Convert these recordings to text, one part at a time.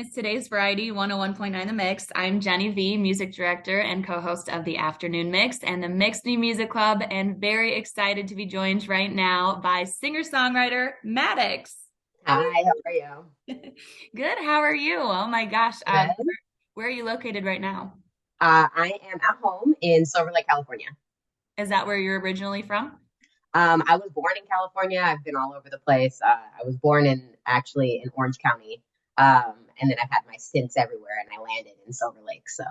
It's today's Variety 101.9 The Mix. I'm Jenny V, music director and co-host of the Afternoon Mix and the Mixed New Music Club, and very excited to be joined right now by singer-songwriter Madyx. How are Hi, how are you? you? Good. How are you? Oh my gosh. Good. Where are you located right now? I am at home in Silver Lake, California. Is that where you're originally from? I was born in California. I've been all over the place. I was born in Orange County, and then I've had my stints everywhere, and I landed in Silver Lake. So,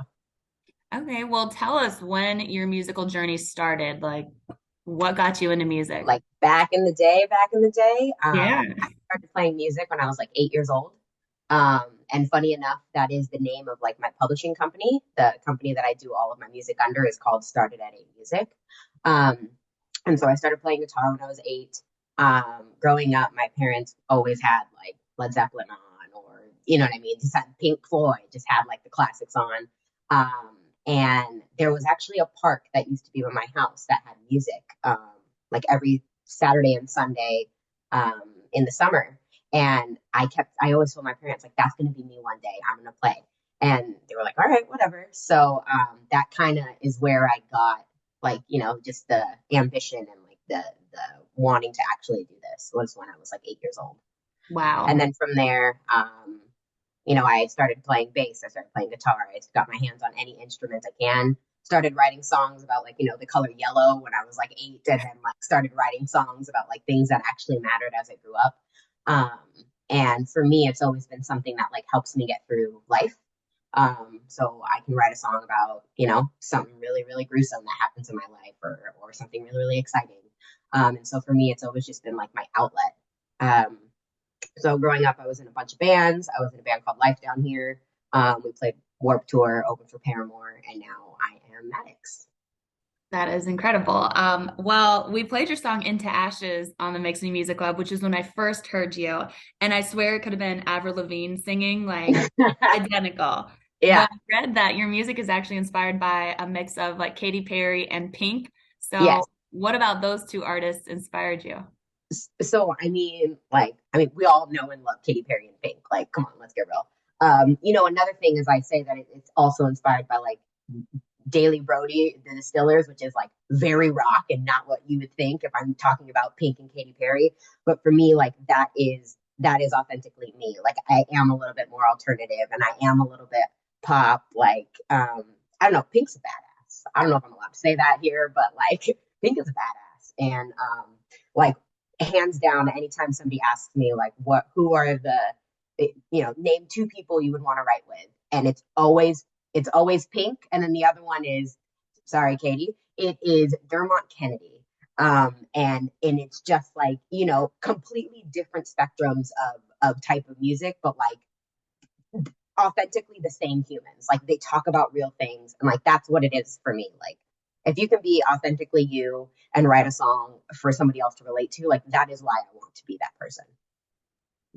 Okay, well, tell us when your musical journey started. Like, what got you into music? like back in the day, Yeah. I started playing music when I was like 8 years old. And funny enough, that is the name of like my publishing company. The company that I do all of my music under is called Started at 8 Music. Um, and so I started playing guitar when I was 8. Growing up, my parents always had like Led Zeppelin on, or you know what I mean, just had Pink Floyd, just had like the classics on. And there was actually a park that used to be by my house that had music, like every Saturday and Sunday, in the summer. And I always told my parents, like, that's going to be me one day. I'm going to play. And they were like, all right, whatever. So that kind of is where I got, like, just the ambition and like the wanting to actually do this was when I was like 8 years old. And Wow. then from there, I started playing bass. I started playing guitar. I got my hands on any instrument I can. Started writing songs about like, the color yellow when I was like 8, and then like started writing songs about like things that actually mattered as I grew up. Um, and for me, it's always been something that like helps me get through life. So I can write a song about, something really, really gruesome that happens in my life, or something really, really exciting. And so for me, it's always just been like my outlet. So growing up, I was in a bunch of bands. I was in a band called Life Down Here. We played Warp Tour, opened for Paramore, and now I am Madyx. That is incredible. Well, we played your song Into Ashes on the Mix New Music Club, which is when I first heard you. And I swear it could have been Avril Lavigne singing, like identical. Yeah. But I read that your music is actually inspired by a mix of like Katy Perry and Pink. So, Yes. what about those two artists inspired you? So we all know and love Katy Perry and Pink. Like, come on, let's get real. Another thing is I say that it's also inspired by like Daily Brody, the Distillers, which is like very rock and not what you would think if I'm talking about Pink and Katy Perry. But for me, like that is authentically me. Like I am a little bit more alternative, and I am a little bit pop. Like I don't know, Pink's a badass. I don't know if I'm allowed to say that here, but like Pink is a badass, and like hands down, anytime somebody asks me like who are name two people you would want to write with, and it's always Pink, and then the other one is, sorry, Katie, it is Dermot Kennedy. And it's just like, completely different spectrums of type of music, but like authentically the same humans. Like they talk about real things, and like that's what it is for me. Like if you can be authentically you and write a song for somebody else to relate to, like that is why I want to be that person.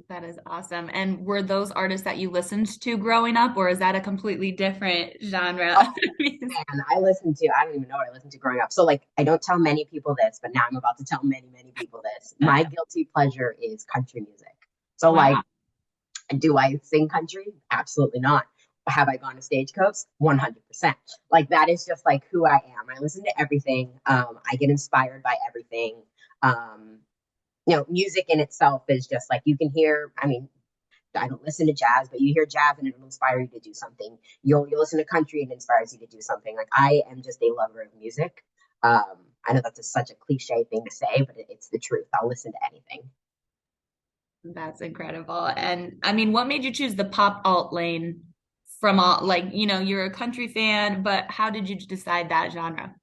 That is awesome. And were those artists that you listened to growing up, or is that a completely different genre? Oh man, I don't even know what I listened to growing up. So like I don't tell many people this, but now I'm about to tell many, many people this. My guilty pleasure is country music. So like, Wow. do I sing country? Absolutely not. Have I gone to Stagecoach? 100%. Like that is just like who I am. I listen to everything. I get inspired by everything. Um, Music in itself is just like you can hear. I mean, I don't listen to jazz, but you hear jazz and it'll inspire you to do something. You'll listen to country and it inspires you to do something. Like I am just a lover of music. I know that's such a cliche thing to say, but it's the truth. I'll listen to anything. That's incredible. And I mean, what made you choose the pop alt lane from all, like, you're a country fan, but how did you decide that genre?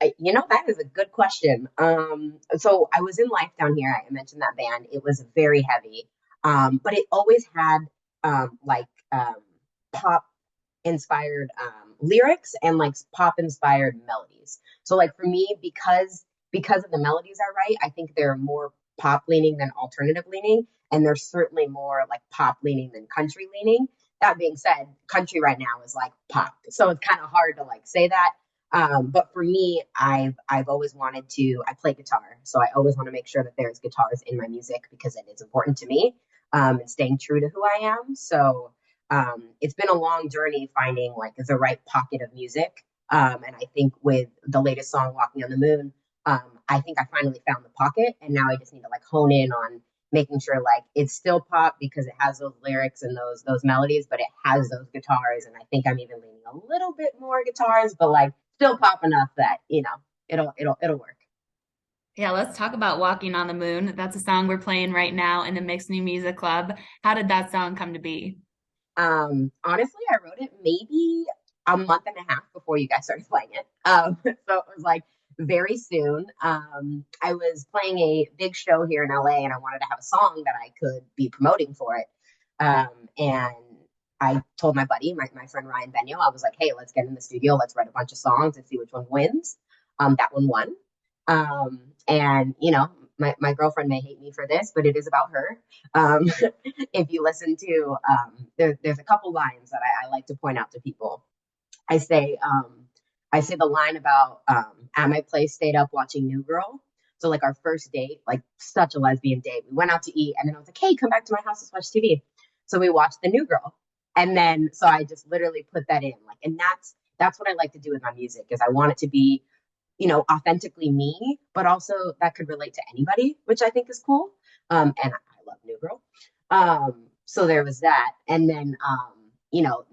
That is a good question. So I was in Life Down Here. I mentioned that band. It was very heavy, but it always had like pop inspired lyrics and like pop inspired melodies. So like for me, because of the melodies I write, I think they're more pop leaning than alternative leaning, and they're certainly more like pop leaning than country leaning. That being said, country right now is like pop, so it's kind of hard to like say that. But for me, I've always wanted to. I play guitar, so I always want to make sure that there's guitars in my music because it is important to me, and staying true to who I am. So it's been a long journey finding like the right pocket of music. And I think with the latest song, Walking on the Moon, I think I finally found the pocket, and now I just need to like hone in on making sure like it's still pop because it has those lyrics and those melodies, but it has those guitars, and I think I'm even leaning a little bit more guitars, but like still pop enough that it'll work. Yeah, let's talk about Walking on the Moon. That's a song we're playing right now in the Mixed New Music Club. How did that song come to be? Honestly, I wrote it maybe a month and a half before you guys started playing it. So it was like very soon. I was playing a big show here in LA, and I wanted to have a song that I could be promoting for it. And I told my buddy, my friend Ryan Benio, I was like, hey, let's get in the studio, let's write a bunch of songs and see which one wins. That one won. And my girlfriend may hate me for this, but it is about her. If you listen to there's a couple lines that I like to point out to people. I say I say the line about at my place stayed up watching New Girl. So like our first date, like such a lesbian date. We went out to eat and then I was like, hey, come back to my house, let's watch TV. So we watched the New Girl. And then so I just literally put that in. Like, and that's what I like to do with my music is I want it to be authentically me, but also that could relate to anybody, which I think is cool. And I love New Girl. So there was that. And then,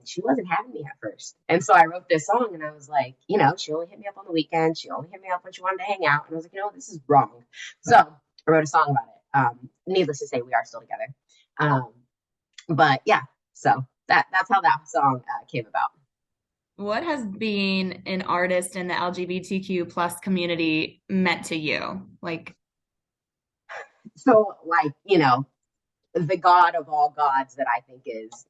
she wasn't having me at first. And so I wrote this song and I was like, she only hit me up on the weekend. She only hit me up when she wanted to hang out. And I was like, this is wrong. So I wrote a song about it. Needless to say, we are still together. Um, but yeah, so that's how that song came about. What has being an artist in the LGBTQ plus community meant to you? Like, So like, the god of all gods that I think is,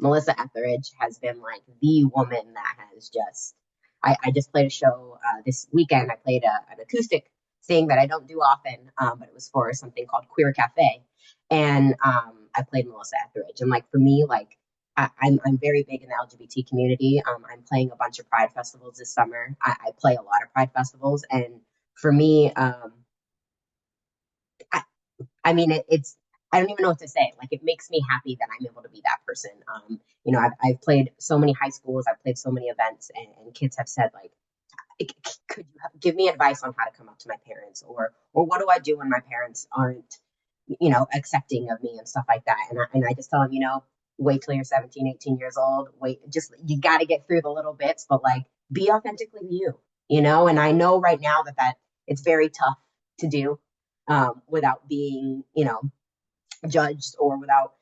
Melissa Etheridge has been like the woman that has just. I just played a show this weekend. I played an acoustic thing that I don't do often, but it was for something called Queer Cafe, and I played Melissa Etheridge. And like for me, like I'm very big in the LGBT community. I'm playing a bunch of Pride festivals this summer. I play a lot of Pride festivals, and for me, I, I mean, it's I don't even know what to say. Like it makes me happy that I'm able to be that person. I've played so many high schools, I've played so many events, and kids have said like, could you give me advice on how to come up to my parents, or what do I do when my parents aren't, accepting of me and stuff like that. And I just tell them, wait till you're 17, 18 years old. Wait, just you got to get through the little bits, but like be authentically you, And I know right now that it's very tough to do without being, judged or without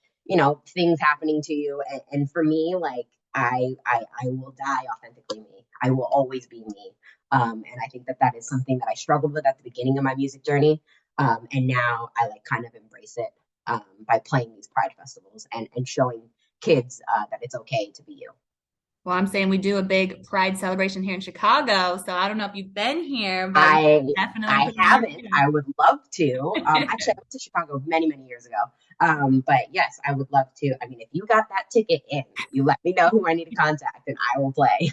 things happening to you. And for me, like I will die authentically me. I will always be me. And I think that is something that I struggled with at the beginning of my music journey. And now I like kind of embrace it by playing these pride festivals and showing kids that it's okay to be you. well, I'm saying we do a big Pride celebration here in Chicago. So I don't know if you've been here, but we I definitely I put in haven't. here I would love to. Actually, I went to Chicago many, many years ago. But yes, I would love to. I mean, if you got that ticket in, you let me know who I need to contact, and I will play.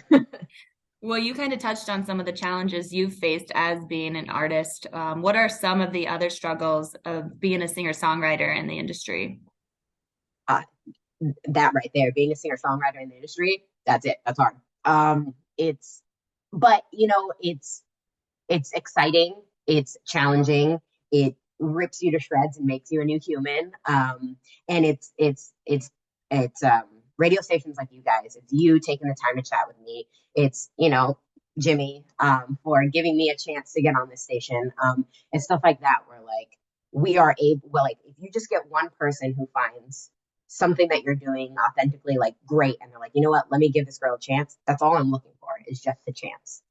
Well, you kind of touched on some of the challenges you've faced as being an artist. What are some of the other struggles of being a singer-songwriter in the industry? uh, that right there, being a singer songwriter in the industry, that's it. That's hard. It's, but it's exciting. It's challenging. It rips you to shreds and makes you a new human. And it's radio stations like you guys. It's you taking the time to chat with me. It's Jimmy for giving me a chance to get on this station and stuff like that. Where like we are able, well, like if you just get one person who finds something that you're doing authentically like great and they're like, you know what, let me give this girl a chance, that's all I'm looking for is just a chance.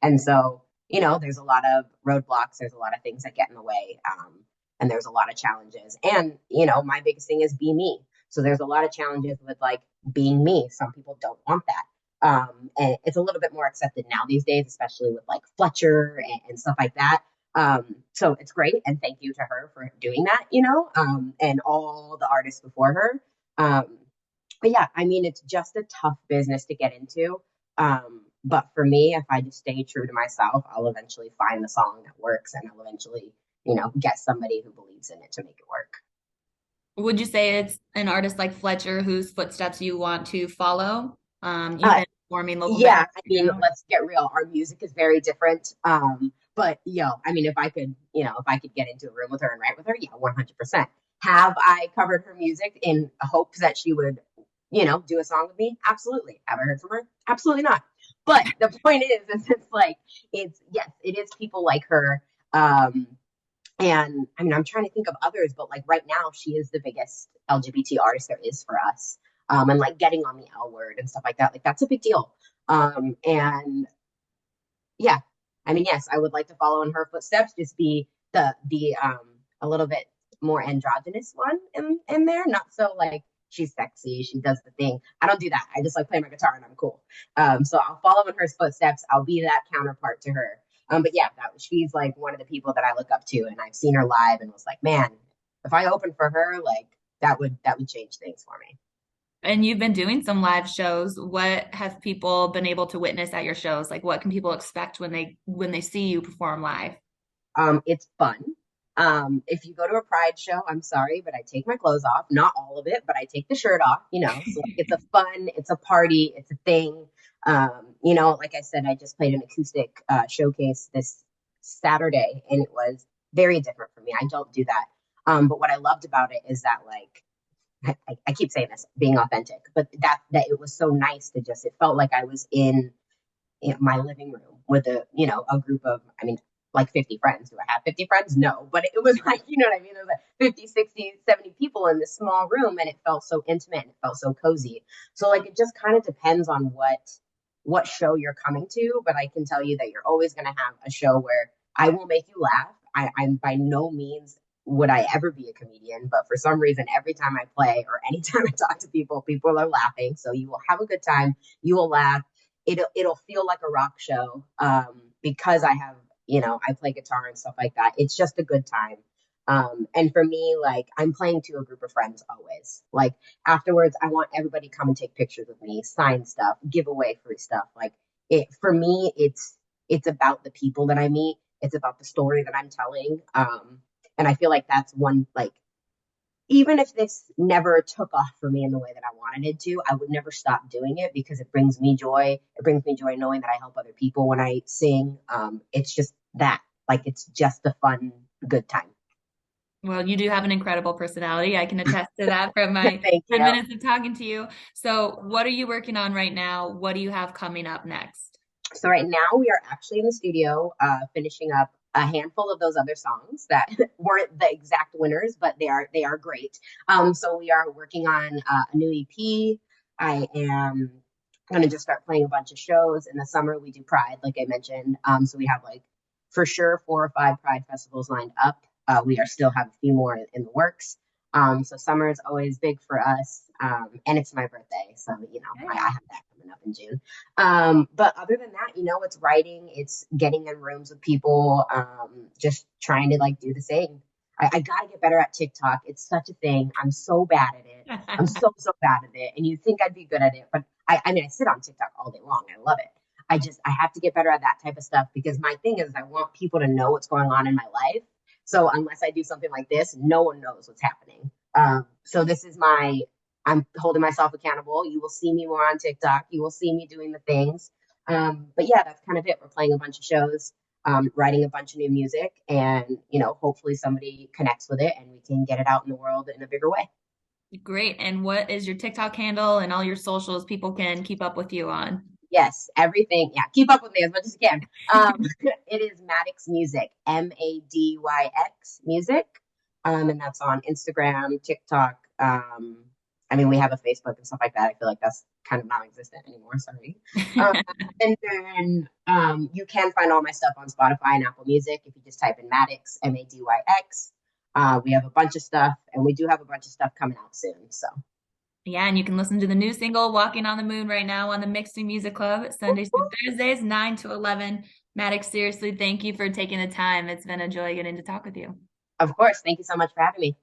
And so there's a lot of roadblocks, there's a lot of things that get in the way, and there's a lot of challenges. And my biggest thing is be me. So there's a lot of challenges with like being me. Some people don't want that, and it's a little bit more accepted now these days, especially with like Fletcher and stuff like that. So it's great, and thank you to her for doing that, and all the artists before her. But yeah, I mean, it's just a tough business to get into. But for me, if I just stay true to myself, I'll eventually find the song that works, and I'll eventually, get somebody who believes in it to make it work. Would you say it's an artist like Fletcher whose footsteps you want to follow? You've Uh, been performing local venues yeah, I mean, too. let's get real. Our music is very different. But I mean, if I could, if I could get into a room with her and write with her, yeah, 100%. Have I covered her music in hopes that she would, do a song with me? Absolutely. Have I heard from her? Absolutely not. But the point is it's like, yes, it is people like her. Um, and I mean, I'm trying to think of others, but like right now, she is the biggest LGBT artist there is for us. And like getting on the L word and stuff like that, like that's a big deal. And yeah, I mean, yes, I would like to follow in her footsteps, just be the a little bit more androgynous one in there, not so like she's sexy, she does the thing. I don't do that. I just like play my guitar and I'm cool. So I'll follow in her footsteps. I'll be that counterpart to her. But yeah, she's like one of the people that I look up to, and I've seen her live and was like, man, if I open for her, like that would change things for me. And you've been doing some live shows. What have people been able to witness at your shows? Like what can people expect when they see you perform live? It's fun. If you go to a pride show, I'm sorry, but I take my clothes off. Not all of it, but I take the shirt off, So like, it's a fun, it's a party, it's a thing. Like I said, I just played an acoustic showcase this Saturday, and it was very different for me. I don't do that. But what I loved about it is that like I keep saying this, being authentic, but that it was so nice to just it felt like I was in my living room with a group of, I mean, like 50 friends. Do I have 50 friends? No, but it was like, you know what I mean? There was like 50, 60, 70 people in this small room, and it felt so intimate and it felt so cozy. So like, it just kind of depends on what show you're coming to, but I can tell you that you're always going to have a show where I will make you laugh. I'm by no means would I ever be a comedian, but for some reason, every time I play or anytime I talk to people, people are laughing. So you will have a good time. You will laugh. It'll feel like a rock show because I have I play guitar and stuff like that. It's just a good time. And for me, like I'm playing to a group of friends always. Like afterwards, I want everybody to come and take pictures with me, sign stuff, give away free stuff. Like it for me, it's about the people that I meet. It's about the story that I'm telling. And I feel like that's one like even if this never took off for me in the way that I wanted it to, I would never stop doing it because it brings me joy. It brings me joy knowing that I help other people when I sing. It's just that, like, it's just a fun, good time. Well, you do have an incredible personality. I can attest to that from my Thank 10 you. minutes of talking to you. So, what are you working on right now? What do you have coming up next? So right now we are actually in the studio finishing up a handful of those other songs that weren't the exact winners, but they are great. So we are working on a new EP. I am going to just start playing a bunch of shows in the summer. We do Pride, like I mentioned. So we have like for sure 4 or 5 Pride festivals lined up. We are still have a few more in the works. So summer is always big for us, and it's my birthday, so I Okay. have that coming up in June. But other than that, it's writing, it's getting in rooms with people, just trying to like do the same. I gotta get better at TikTok. It's such a thing. I'm so bad at it. I'm so bad at it. And you think I'd be good at it, but I mean I sit on TikTok all day long. I love it. I have to get better at that type of stuff because my thing is I want people to know what's going on in my life. So unless I do something like this, no one knows what's happening. So this is I'm holding myself accountable. You will see me more on TikTok. You will see me doing the things. But yeah, that's kind of it. We're playing a bunch of shows, writing a bunch of new music, and hopefully somebody connects with it and we can get it out in the world in a bigger way. Great. And what is your TikTok handle and all your socials people can keep up with you on? Yes, everything. Yeah, keep up with me as much as you can. It is Madyx Music, Madyx Music, and that's on Instagram, TikTok. I mean, we have a Facebook and stuff like that. I feel like that's kind of non-existent anymore. Sorry. Um, and then you can find all my stuff on Spotify and Apple Music if you just type in Madyx, Madyx. We have a bunch of stuff, and we do have a bunch of stuff coming out soon. So. Yeah, and you can listen to the new single Walking on the Moon right now on the Mixed Music Club, Sundays through Thursdays, 9 to 11. Madyx, seriously, thank you for taking the time. It's been a joy getting to talk with you. Of course. Thank you so much for having me.